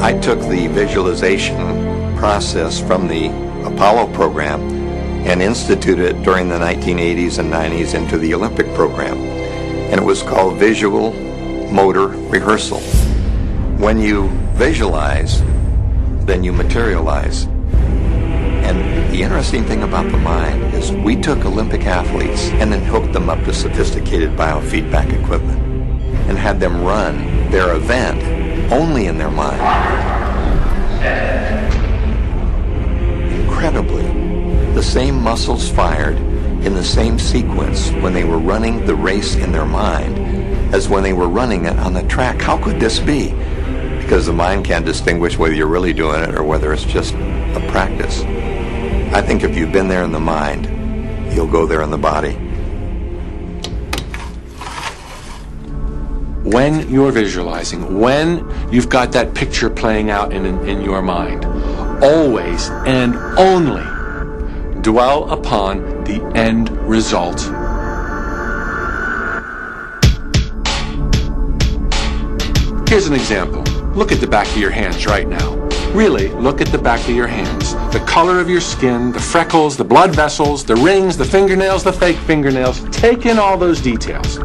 I took the visualization process from the Apollo program and instituted it during the 1980s and 90s into the Olympic program. And it was called visual motor rehearsal. When you visualize, then you materialize. And the interesting thing about the mind is we took Olympic athletes and then hooked them up to sophisticated biofeedback equipment and had them run their event only in their mind. Incredibly, the same muscles fired in the same sequence when they were running the race in their mind as when they were running it on the track. How could this be? Because the mind can't distinguish whether you're really doing it or whether it's just a practice. I think if you've been there in the mind, you'll go there in the body. When you're visualizing, when you've got that picture playing out in your mind, always and only dwell upon the end result. Here's an example. Look at the back of your hands right now. Really, look at the back of your hands. The color of your skin, the freckles, the blood vessels, the rings, the fingernails, the fake fingernails. Take in all those details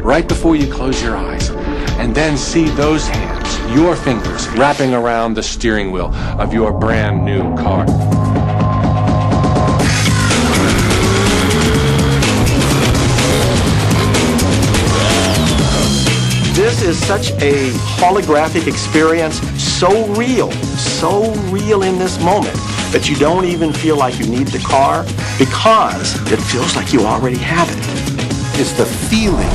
right before you close your eyes. And then see those hands, your fingers, wrapping around the steering wheel of your brand new car. This is such a holographic experience, so real in this moment, that you don't even feel like you need the car because it feels like you already have it. It's the feeling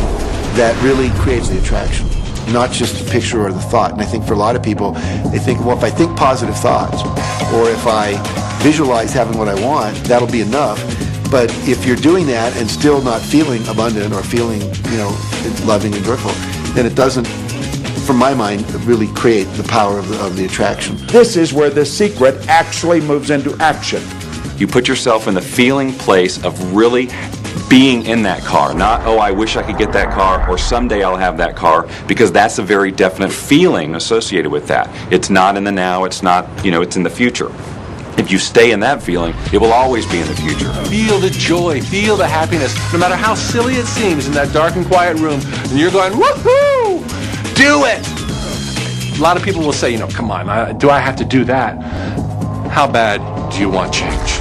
that really creates the attraction, not just the picture or the thought. And I think for a lot of people, they think, well, if I think positive thoughts or if I visualize having what I want, that'll be enough. But if you're doing that and still not feeling abundant or feeling, loving and joyful, then it doesn't, from my mind, really create the power of the attraction. This is where the secret actually moves into action. You put yourself in the feeling place of really being in that car, not, oh, I wish I could get that car, or someday I'll have that car, because that's a very definite feeling associated with that. It's not in the now, it's not, it's in the future. If you stay in that feeling, it will always be in the future. Feel the joy, feel the happiness, no matter how silly it seems in that dark and quiet room, and you're going, woohoo! Do it! A lot of people will say, come on, do I have to do that? How bad do you want change?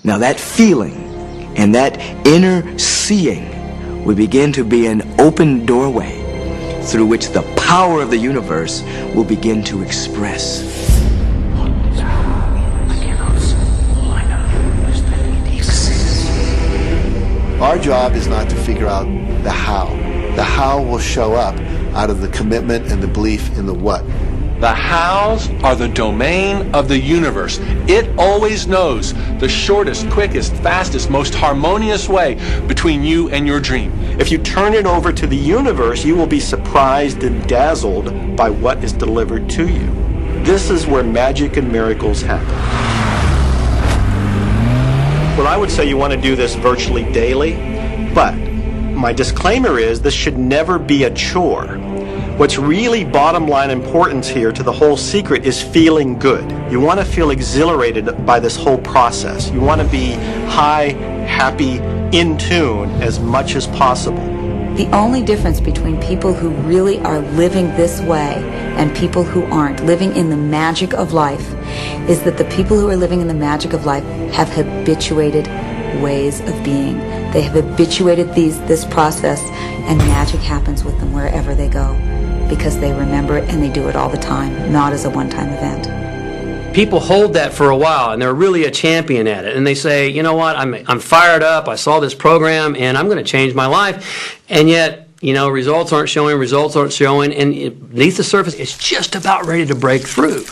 Now that feeling and that inner seeing will begin to be an open doorway through which the power of the universe will begin to express. Our job is not to figure out the how. The how will show up out of the commitment and the belief in the what. The hows are the domain of the universe. It always knows the shortest, quickest, fastest, most harmonious way between you and your dream. If you turn it over to the universe, you will be surprised and dazzled by what is delivered to you. This is where magic and miracles happen. Well, I would say you want to do this virtually daily, but my disclaimer is this should never be a chore. What's really bottom line importance here to the whole secret is feeling good. You want to feel exhilarated by this whole process. You want to be high, happy, in tune as much as possible. The only difference between people who really are living this way and people who aren't, living in the magic of life, is that the people who are living in the magic of life have habituated ways of being. They have habituated this process, and magic happens with them wherever they go, because they remember it and they do it all the time, not as a one-time event. People hold that for a while and they're really a champion at it, and they say, you know what, I'm fired up, I saw this program and I'm going to change my life, and yet results aren't showing, and beneath the surface it's just about ready to break through,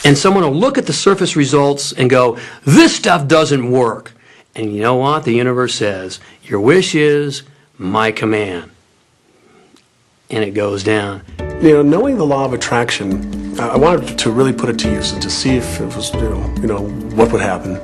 and someone will look at the surface results and go, this stuff doesn't work, and you know what, the universe says, your wish is my command. And it goes down. You know, knowing the law of attraction, I wanted to really put it to use and to see if it was, what would happen.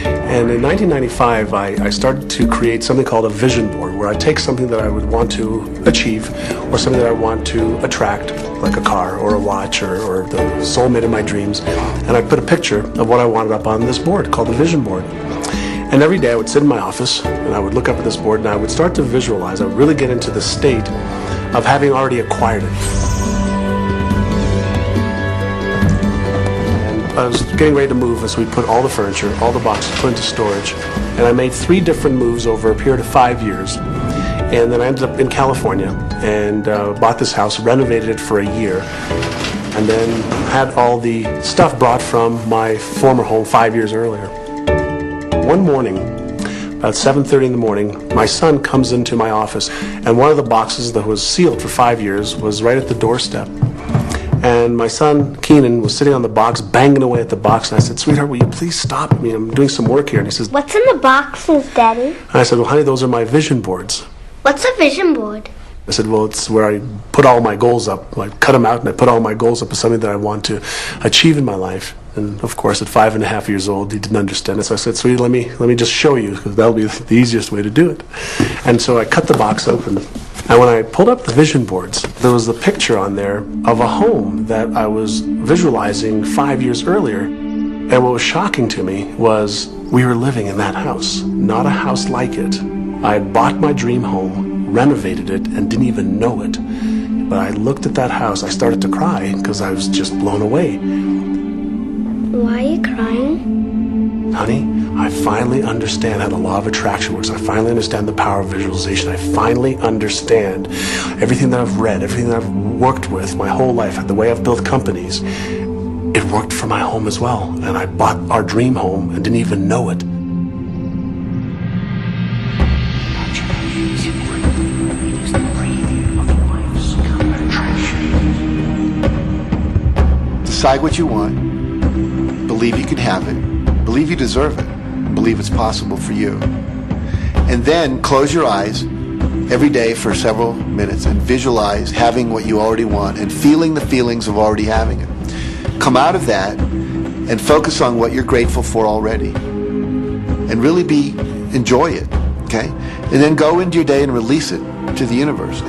And in 1995, I started to create something called a vision board, where I take something that I would want to achieve, or something that I want to attract, like a car or a watch or the soulmate of my dreams, and I put a picture of what I wanted up on this board called the vision board. And every day I would sit in my office and I would look up at this board and I would start to visualize. I would really get into the state of having already acquired it. I was getting ready to move as we put all the furniture, all the boxes put into storage, and I made 3 different moves over a period of 5 years. And then I ended up in California and bought this house, renovated it for a year, and then had all the stuff brought from my former home 5 years earlier. One morning, about 7:30 in the morning, my son comes into my office, and one of the boxes that was sealed for 5 years was right at the doorstep. And my son, Keenan, was sitting on the box, banging away at the box. And I said, "Sweetheart, will you please stop me? I'm doing some work here." And he says, "What's in the boxes, Daddy?" And I said, "Well, honey, those are my vision boards." What's a vision board? I said, "Well, it's where I put all my goals up. I cut them out and I put all my goals up as something that I want to achieve in my life." And of course, at 5.5 years old, he didn't understand it. So I said, "Sweetie, let me just show you, because that'll be the easiest way to do it." And so I cut the box open. And when I pulled up the vision boards, there was a picture on there of a home that I was visualizing 5 years earlier. And what was shocking to me was we were living in that house, not a house like it. I had bought my dream home, renovated it, and didn't even know it. But I looked at that house, I started to cry because I was just blown away. Why are you crying? Honey, I finally understand how the law of attraction works. I finally understand the power of visualization. I finally understand everything that I've read, everything that I've worked with my whole life, the way I've built companies. It worked for my home as well. And I bought our dream home and didn't even know it. Decide what you want. Believe you can have it. Believe you deserve it. Believe it's possible for you. And then close your eyes every day for several minutes and visualize having what you already want and feeling the feelings of already having it. Come out of that and focus on what you're grateful for already. And really enjoy it, okay? And then go into your day and release it to the universe.